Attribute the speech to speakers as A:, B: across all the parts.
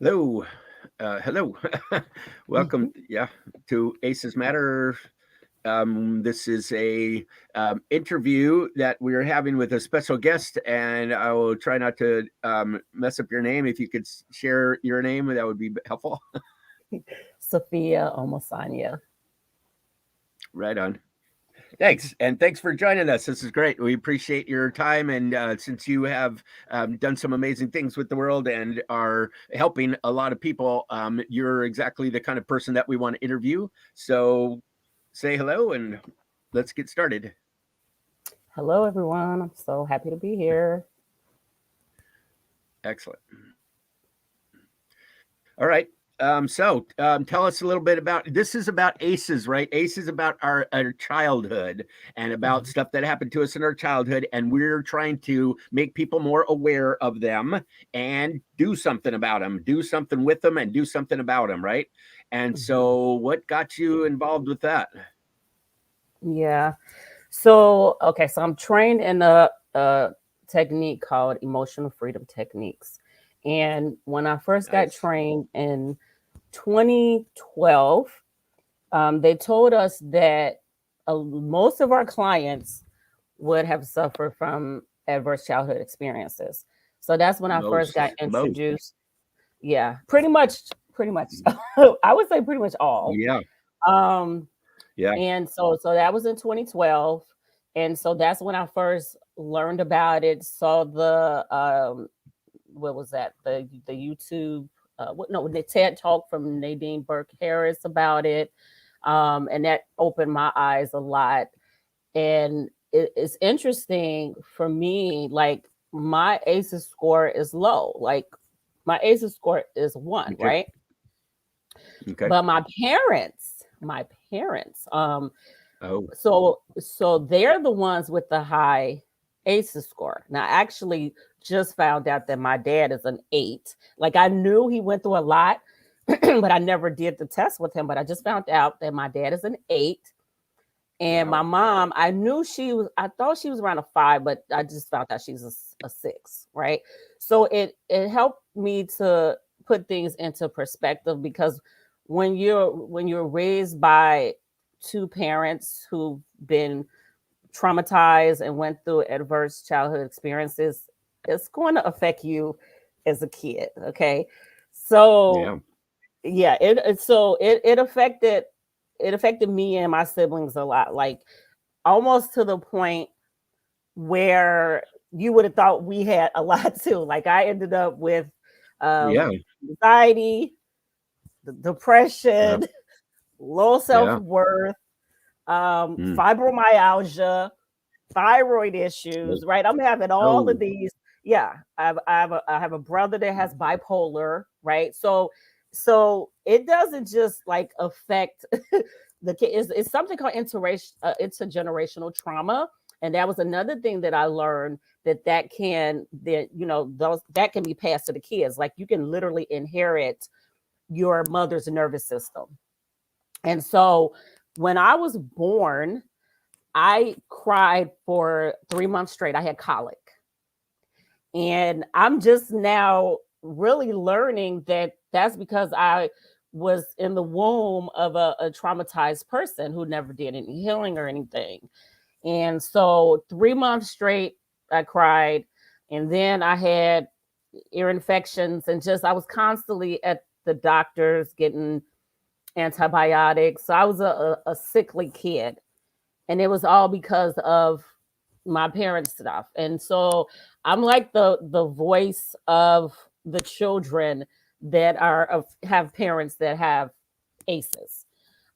A: Hello. Hello. Welcome,
B: Mhm.
A: to Aces Matter. This is a interview that we're having with a special guest, and I will try not to mess up your name. If you could share your name, that would be helpful.
B: Safiya Omosanya.
A: Right on. Thanks, and thanks for joining us. This is great. We appreciate your time, and since you have done some amazing things with the world and are helping a lot of people, you're exactly the kind of person that we want to interview. So, say hello, and let's get started.
B: Hello, everyone. I'm so happy to be here.
A: Excellent. All right. Tell us a little bit about this. Is about ACEs, right? ACEs about our childhood and about
B: Mhm.
A: stuff that happened to us in our childhood, and we're trying to make people more aware of them and do something about them, do something with them, and do something about them, right? And
B: Mhm.
A: so, what got you involved with that?
B: Yeah. So I'm trained in a technique called emotional freedom techniques. And when I first got
A: Nice.
B: trained in 2012, they told us that most of our clients would have suffered from adverse childhood experiences. So that's when I first got
A: Most.
B: introduced. Yeah, pretty much. I would say pretty much all.
A: Yeah.
B: Um,
A: Yeah.
B: and so that was in 2012, and so that's when I first learned about it. Saw the what was that? The YouTube what no the TED talk from Nadine Burke Harris about it, and that opened my eyes a lot. And it's interesting for me, like my ACEs score is low, like my ACEs score is one,
A: Okay.
B: right?
A: Okay.
B: But my parents,
A: Oh.
B: so they're the ones with the high ACEs score. Now, I actually just found out that my dad is an 8. Like I knew he went through a lot, but I never did the test with him. But I just found out that my dad is an 8. And my
A: Wow.
B: mom, I thought she was around a 5, but I just found out she's a 6, right? So it helped me to put things into perspective, because when you're raised by two parents who've been traumatized and went through adverse childhood experiences, it's going to affect you as a kid, okay? So
A: Yeah.
B: yeah, it affected me and my siblings a lot, like almost to the point where you would have thought we had a lot too. Like I ended up with
A: Yeah.
B: anxiety,
A: Yeah.
B: depression, low
A: Yeah.
B: self-worth,
A: Mm.
B: fibromyalgia, thyroid issues, right? I'm having all of
A: Oh.
B: these. Yeah, I have a brother that has bipolar, right? So it doesn't just like affect the kid. It's something called intergenerational trauma, and that was another thing that I learned, those that can be passed to the kids. Like you can literally inherit your mother's nervous system. And so when I was born, I cried for 3 months straight. I had colic. And I'm just now really learning that that's because I was in the womb of a traumatized person who never did any healing or anything. And so 3 months straight, I cried. And then I had ear infections, and just I was constantly at the doctors getting antibiotics. So I was a sickly kid, and it was all because of my parents' stuff. And so I'm like the voice of the children that have parents that have ACEs.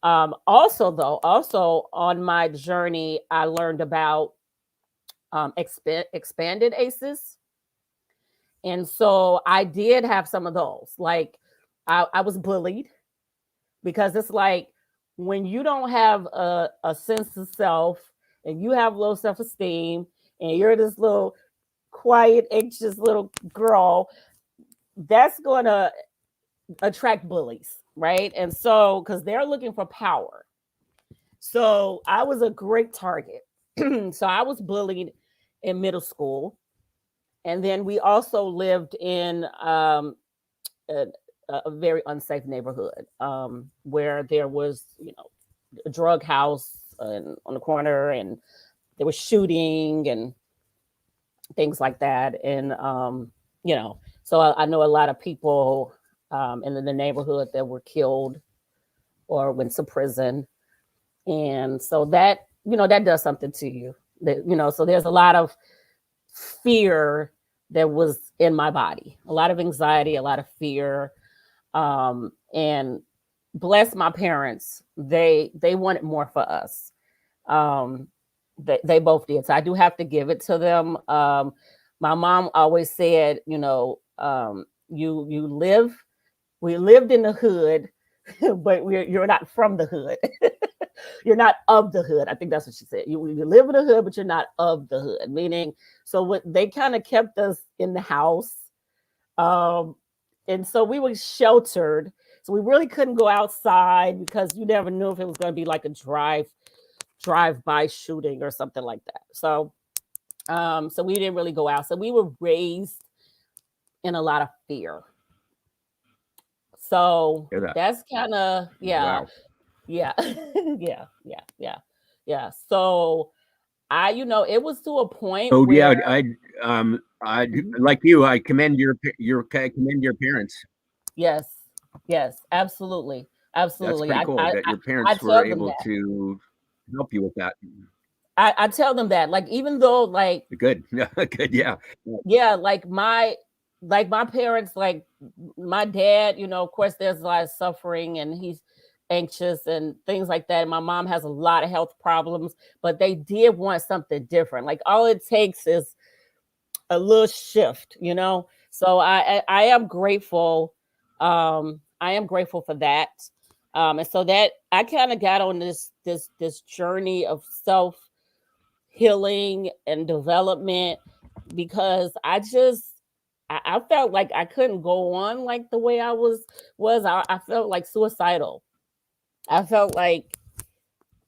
B: Also on my journey, I learned about expanded ACEs, and so I did have some of those. Like I was bullied, because it's like when you don't have a sense of self, and you have low self-esteem, and you're this little quiet, anxious little girl, that's going to attract bullies, right? And so because they're looking for power, so I was a great target. So I was bullied in middle school, and then we also lived in a very unsafe neighborhood, where there was, a drug house on the corner, and there was shooting and things like that. And so I know a lot of people in the neighborhood that were killed or went to prison. And so that, that does something to you. So there's a lot of fear that was in my body, a lot of anxiety, a lot of fear. And bless my parents, they wanted more for us. They both did. So I do have to give it to them. My mom always said, we lived in the hood, but you're not from the hood. You're not of the hood. I think that's what she said. You live in the hood, but you're not of the hood. Meaning, so what they kind of kept us in the house. And so we were sheltered. So we really couldn't go outside because you never knew if it was going to be like a drive-by shooting or something like that. So we didn't really go out. So we were raised in a lot of fear. So that's kind of,
A: Wow.
B: yeah, yeah. So it was to a point
A: Oh yeah,
B: where,
A: I
B: Mhm.
A: like you. I commend your parents.
B: Yes, absolutely,
A: That's
B: absolutely.
A: pretty cool that your
B: I
A: parents were
B: tell them
A: able
B: that.
A: to help you with that.
B: I tell them that, like, even though, like,
A: Good, good, yeah,
B: yeah, like my parents, like my dad, of course there's a lot of suffering and he's anxious and things like that. My mom has a lot of health problems, but they did want something different. Like, all it takes is a little shift. So I am grateful. I am grateful for that. And so that I kind of got on this journey of self healing and development, because I felt like I couldn't go on like the way I was. I felt like suicidal. I felt like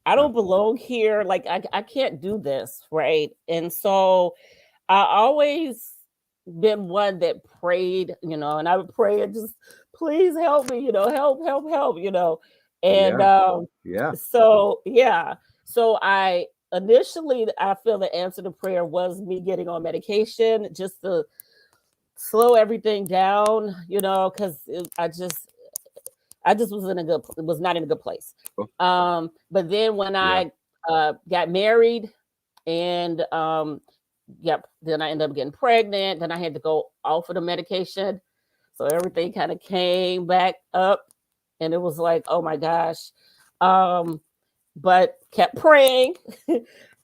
B: I don't belong here. Like, I can't do this, right? And so I always been one that prayed, and I would pray and just, please help me, help. And
A: yeah, yeah.
B: so yeah. So I feel the answer to prayer was me getting on medication just to slow everything down, because I just was not in a good place.
A: Oh,
B: But then when
A: yeah.
B: I got married, and yep, then I ended up getting pregnant. Then I had to go off of the medication. So everything kind of came back up, and it was like, oh my gosh. But kept praying.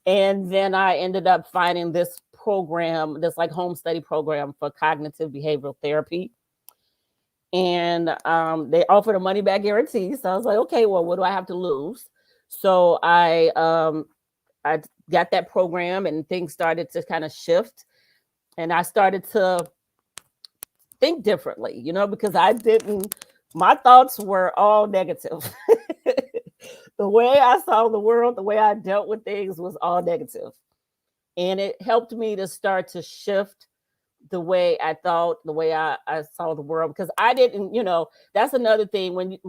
B: And then I ended up finding this program, this like home study program for cognitive behavioral therapy. And they offered a money back guarantee. So I was like, okay, well, what do I have to lose? So I got that program, and things started to kind of shift. And I started to think differently, because my thoughts were all negative. The way I saw the world, the way I dealt with things was all negative. And it helped me to start to shift the way I thought, the way I saw the world, because I didn't, that's another thing.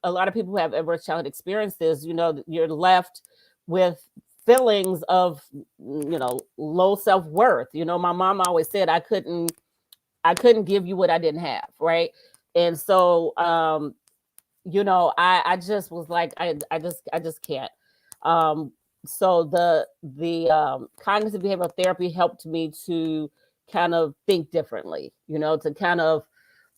B: A lot of people who have adverse childhood experiences, you're left with feelings of, low self-worth. My mom always said I couldn't give you what I didn't have, right? And so I just was like, I just can't. Um so the cognitive behavioral therapy helped me to kind of think differently, to kind of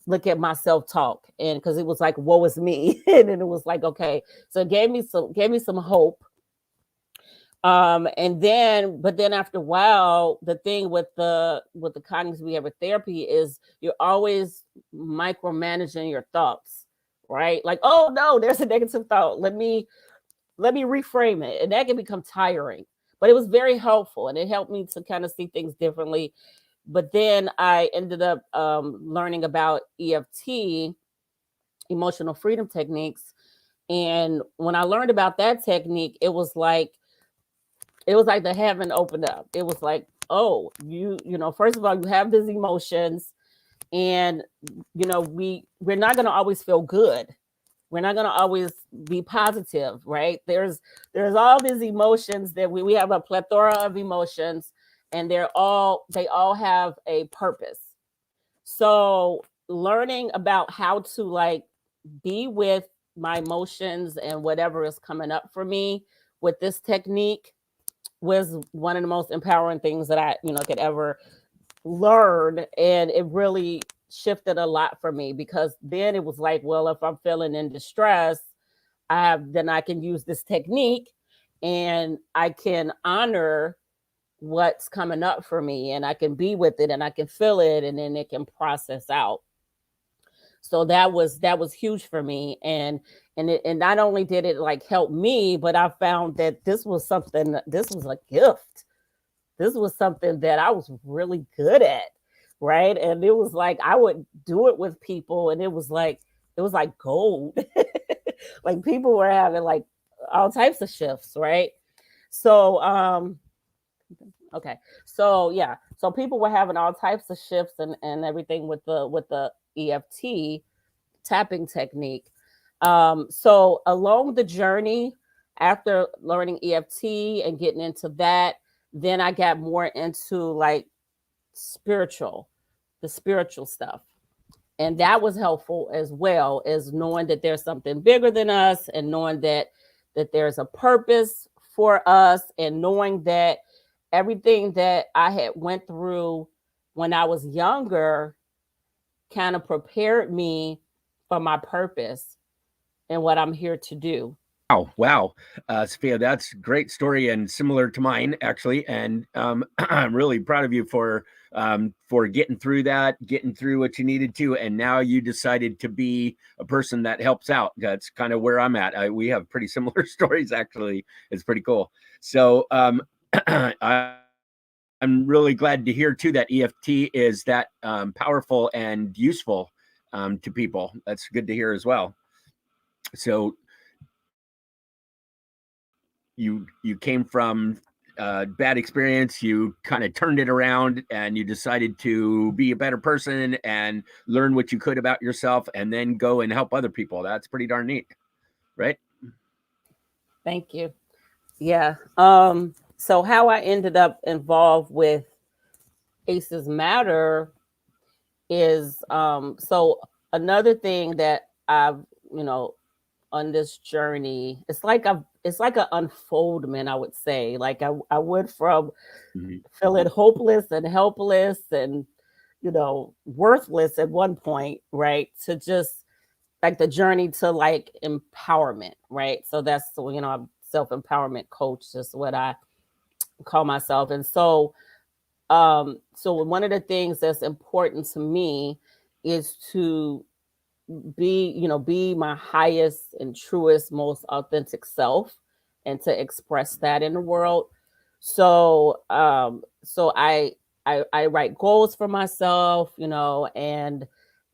B: look at my self-talk, and because it was like, woe is me. And then it was like, okay, so it gave me some hope. But then after a while, the thing with the cognitive behavioral therapy is you're always micromanaging your thoughts, right? Like, oh no, there's a negative thought. Let me reframe it. And that can become tiring. But it was very helpful, and it helped me to kind of see things differently. But then I ended up learning about EFT, emotional freedom techniques. And when I learned about that technique, it was like the heaven opened up. It was like, oh, first of all, you have these emotions, And we're not going to always feel good. We're not going to always be positive, right? There's all these emotions that we have a plethora of emotions, and they all have a purpose. So learning about how to like be with my emotions and whatever is coming up for me with this technique was one of the most empowering things that I could ever learn. And it really shifted a lot for me, because then it was like, well, if I'm feeling in distress, then I can use this technique and I can honor what's coming up for me, and I can be with it, and I can feel it, and then it can process out. So that was huge for me. And not only did it like help me, but I found that this was a gift. This was something that I was really good at, right? And it was like I would do it with people, and it was like gold. Like people were having like all types of shifts, right? So okay. So yeah. So people were having all types of shifts and everything with the EFT tapping technique. So along the journey, after learning EFT and getting into that, then I got more into like the spiritual stuff. And that was helpful, as well as knowing that there's something bigger than us, and knowing that there's a purpose for us, and knowing that everything that I had went through when I was younger kind of prepared me for my purpose and what I'm here to do.
A: Wow. Safiya, that's a great story and similar to mine, actually. And I'm really proud of you for getting through that, getting through what you needed to. And now you decided to be a person that helps out. That's kind of where I'm at. We have pretty similar stories, actually. It's pretty cool. So I'm really glad to hear, too, that EFT is that powerful and useful to people. That's good to hear as well. So you came from bad experience, you kind of turned it around, and you decided to be a better person and learn what you could about yourself, and then go and help other people. That's pretty darn neat, right?
B: Thank you. Yeah. So how I ended up involved with Aces Matter is so another thing that I've, on this journey, it's like an unfoldment, I would say. Like I went from feeling hopeless and helpless and worthless at one point, right, to just like the journey to like empowerment, right? So that's, I'm self-empowerment coach, just what I call myself. And so so one of the things that's important to me is to be my highest and truest, most authentic self, and to express that in the world. So I write goals for myself, and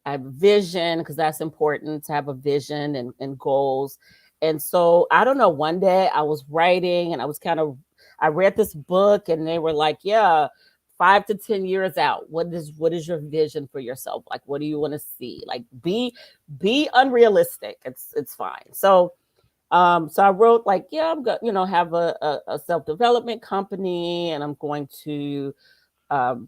B: I have vision, because that's important to have a vision and goals. And so I don't know, one day I was writing, and I read this book, and they were like, yeah, 5 to 10 years out, what is your vision for yourself? Like, what do you want to see? Like, be unrealistic. It's fine. So so I wrote like, yeah, I'm gonna have a self-development company, and I'm going to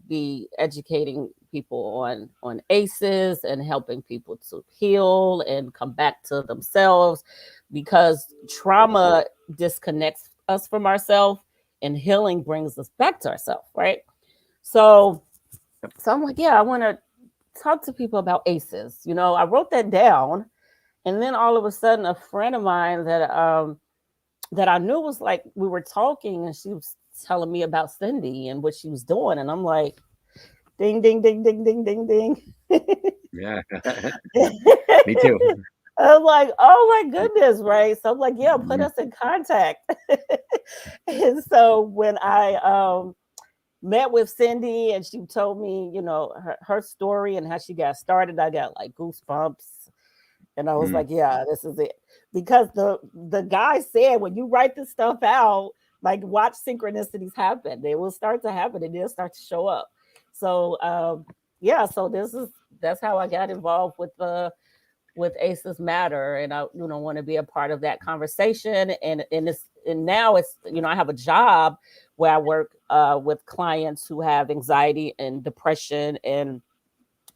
B: be educating people on ACEs and helping people to heal and come back to themselves, because trauma disconnects us from ourselves, and healing brings us back to ourselves, right? So I'm like, yeah, I want to talk to people about ACEs. I wrote that down, and then all of a sudden, a friend of mine that I knew was like, we were talking, and she was telling me about Cindy and what she was doing, and I'm like, ding, ding, ding, ding, ding, ding, ding.
A: Yeah. Me too.
B: I was like, oh my goodness, right? So I'm like, yeah, put us in contact. And so when I met with Cindy, and she told me, her story and how she got started, I got like goosebumps. And I was like, yeah, this is it. Because the guy said, when you write this stuff out, like, watch synchronicities happen. They will start to happen, and they'll start to show up. So yeah, so that's how I got involved with Aces Matter, and I want to be a part of that conversation. And now it's I have a job where I work with clients who have anxiety and depression and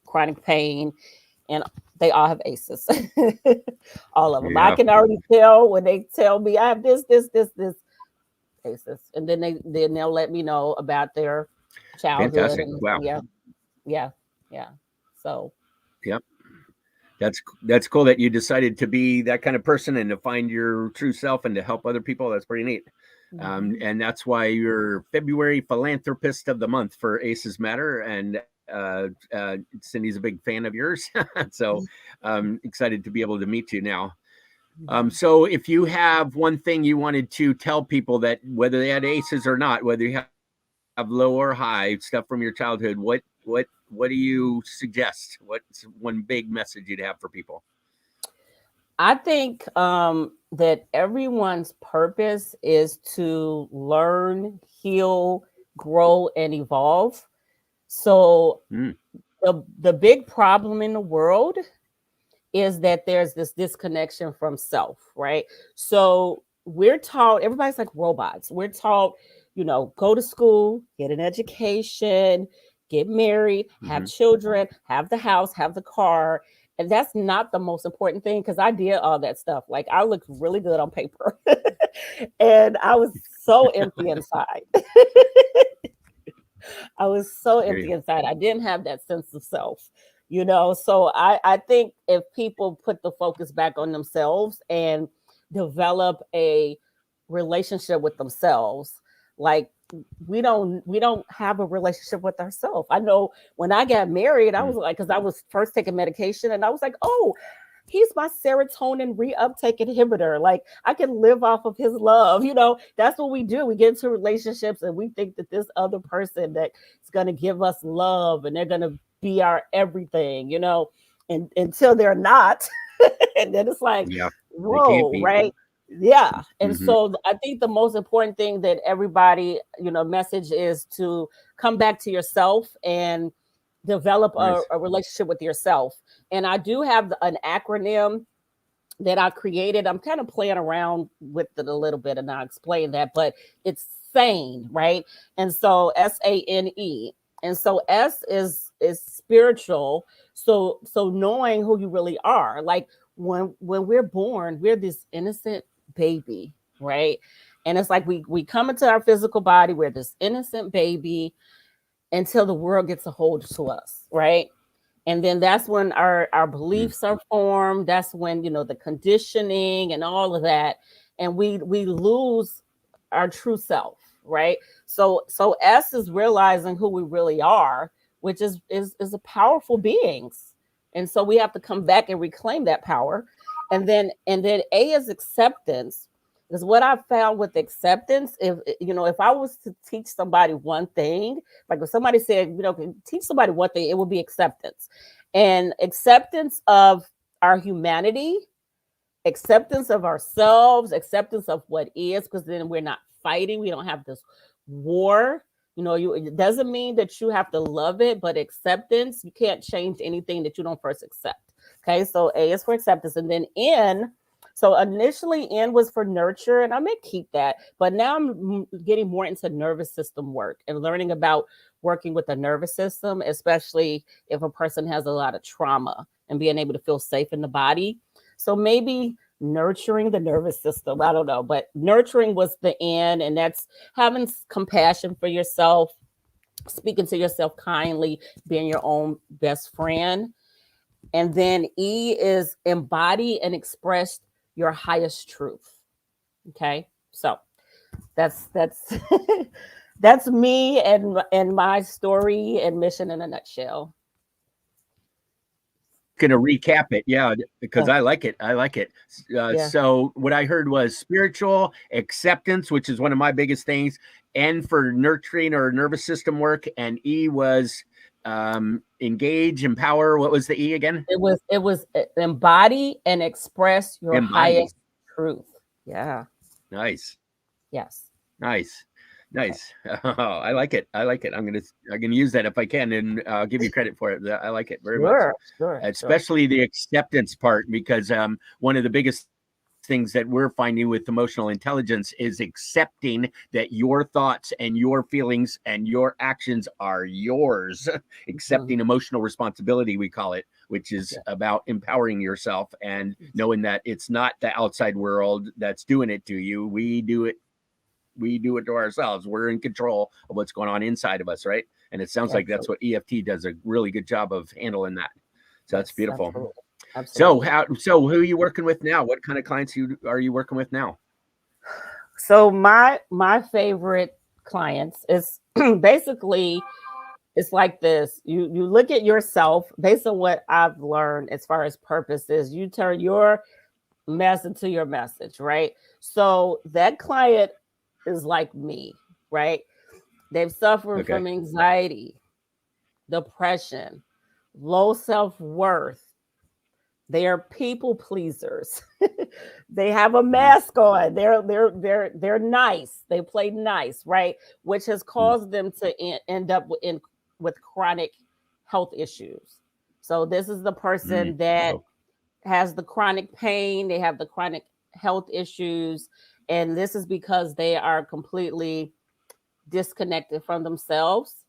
B: chronic pain, and they all have Aces. All of them. I
A: Yeah.
B: can already tell when they tell me I have this Aces, and then they'll let me know about their childhood,
A: Fantastic.
B: and
A: Wow.
B: yeah. So
A: Yep. That's cool that you decided to be that kind of person and to find your true self and to help other people. That's pretty neat. And that's why you're February Philanthropist of the Month for Aces Matter. And Cindy's a big fan of yours. So excited to be able to meet you now. So if you have one thing you wanted to tell people, that whether they had aces or not, whether you have low or high stuff from your childhood, what do you suggest? What's one big message you'd have for people?
B: I think that everyone's purpose is to learn, heal, grow, and evolve. So the big problem in the world is that there's this disconnection from self, right? So we're taught, everybody's like robots. We're taught, go to school, get an education, get married, have children, have the house, have the car. And that's not the most important thing, because I did all that stuff. Like, I looked really good on paper and I was so empty inside. I was so empty inside. I didn't have that sense of self, So I think if people put the focus back on themselves and develop a relationship with themselves, like we don't have a relationship with ourselves. I know when I got married, I was like, because I was first taking medication, and I was like, oh, he's my serotonin reuptake inhibitor. Like, I can live off of his love. That's what we do. We get into relationships and we think that this other person that is going to give us love and they're going to be our everything, and until they're not. And then it's like, whoa, right? Yeah. And so I think the most important thing that everybody, message is to come back to yourself and develop a relationship with yourself. And I do have an acronym that I created. I'm kind of playing around with it a little bit, and I'll explain that, but it's SANE, right? And so SANE. And so S is spiritual. So knowing who you really are. Like, when we're born, we're this innocent baby, right? And it's like we come into our physical body, we're this innocent baby until the world gets a hold to us, right? And then that's when our beliefs are formed. That's when, the conditioning and all of that. And we lose our true self, right? So S is realizing who we really are, which is a powerful beings. And so we have to come back and reclaim that power. And then A is acceptance. Because what I found with acceptance, if I was to teach somebody one thing, like if somebody said, teach somebody one thing, it would be acceptance. And acceptance of our humanity, acceptance of ourselves, acceptance of what is, because then we're not fighting. We don't have this war. It doesn't mean that you have to love it, but acceptance, you can't change anything that you don't first accept. Okay, so A is for acceptance. And then N, so initially N was for nurture, and I may keep that, but now I'm getting more into nervous system work and learning about working with the nervous system, especially if a person has a lot of trauma, and being able to feel safe in the body. So maybe nurturing the nervous system. I don't know, but nurturing was the N, and that's having compassion for yourself, speaking to yourself kindly, being your own best friend. And then E is embody and express your highest truth. Okay, so that's that's me and my story and mission in a nutshell.
A: Gonna recap it, yeah, because I like it.
B: Yeah.
A: So what I heard was spiritual acceptance, which is one of my biggest things, N for nurturing or nervous system work, and E was engage, empower. What was the E again?
B: It was embody and express your
A: Embody.
B: highest truth. Yeah.
A: Nice.
B: Yes.
A: Nice. Nice. Oh, I like it. I like it. I'm gonna use that if I can, and I'll give you credit for it. I like it very much,
B: Sure.
A: especially the acceptance part, because one of the biggest things that we're finding with emotional intelligence is accepting that your thoughts and your feelings and your actions are yours. Accepting emotional responsibility, we call it, which is about empowering yourself and knowing that it's not the outside world that's doing it to you. We do it to ourselves. We're in control of what's going on inside of us, right? And it sounds like that's what EFT does a really good job of handling that. So that's beautiful.
B: Absolutely.
A: So who are you working with now? What kind of clients are you working with now?
B: So my favorite clients is basically, it's like this. You look at yourself based on what I've learned as far as purpose is. You turn your mess into your message, right? So that client is like me, right? They've suffered from anxiety, depression, low self-worth. They are people pleasers. They have a mask on. They're nice. They play nice, right? Which has caused them to end up with chronic health issues. So this is the person that has the chronic pain. They have the chronic health issues, and this is because they are completely disconnected from themselves.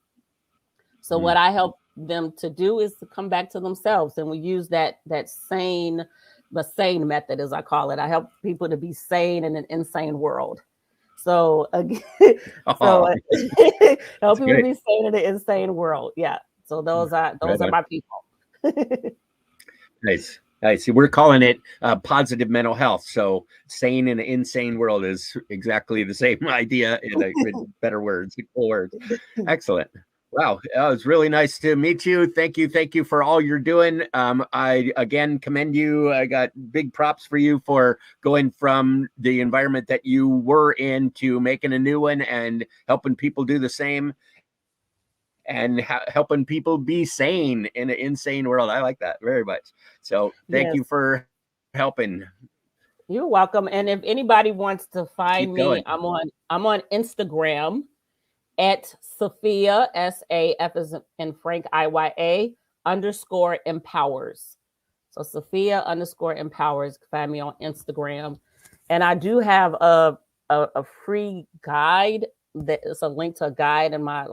B: So what I help them to do is to come back to themselves, and we use the sane method, as I call it. I help people to be sane in an insane world. So again, help people to be sane in an insane world. Yeah. So those are my people.
A: Nice. We're calling it positive mental health. So sane in an insane world is exactly the same idea in better words, cool words. Excellent. Wow, it was really nice to meet you. Thank you for all you're doing. I again commend you. I got big props for you for going from the environment that you were in to making a new one and helping people do the same, and helping people be sane in an insane world. I like that very much. So thank you for helping.
B: You're welcome. And if anybody wants to find me, I'm on Instagram at Safiya, S-A-F as in Frank, I-Y-A _empowers. So Safiya _empowers. Find me on Instagram. And I do have a free guide. It's a link to a guide in my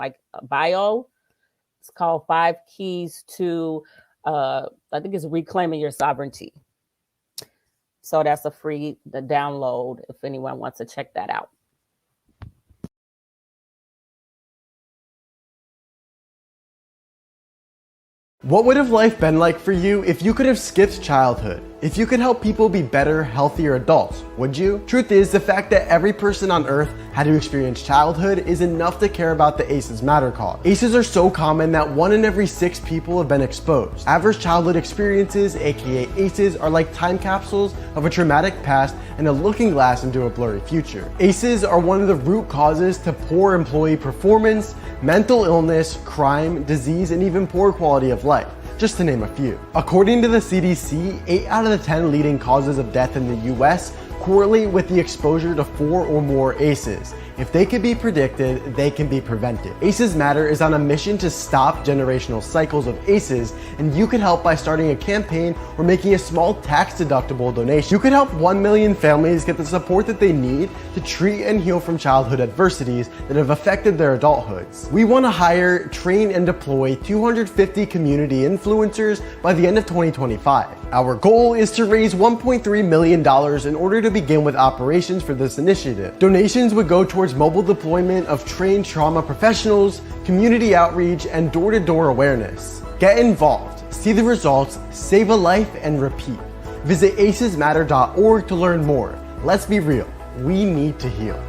B: bio. It's called 5 Keys to I think it's Reclaiming Your Sovereignty. So that's a free download if anyone wants to check that out.
C: What would have life been like for you if you could have skipped childhood? If you could help people be better, healthier adults, would you? Truth is, the fact that every person on earth had to experience childhood is enough to care about the ACEs Matter cause. ACEs are so common that 1 in every 6 people have been exposed. Average childhood experiences, aka ACEs, are like time capsules of a traumatic past and a looking glass into a blurry future. ACEs are one of the root causes to poor employee performance, mental illness, crime, disease, and even poor quality of life, just to name a few. According to the CDC, 8 out of the 10 leading causes of death in the US correlate with the exposure to 4 or more ACEs. If they can be predicted, they can be prevented. ACEs Matter is on a mission to stop generational cycles of ACEs, and you can help by starting a campaign or making a small tax-deductible donation. You can help 1 million families get the support that they need to treat and heal from childhood adversities that have affected their adulthoods. We want to hire, train, and deploy 250 community influencers by the end of 2025. Our goal is to raise $1.3 million in order to begin with operations for this initiative. Donations would go towards mobile deployment of trained trauma professionals, community outreach, and door-to-door awareness. Get involved, see the results, save a life, and repeat. Visit acesmatter.org to learn more. Let's be real, we need to heal.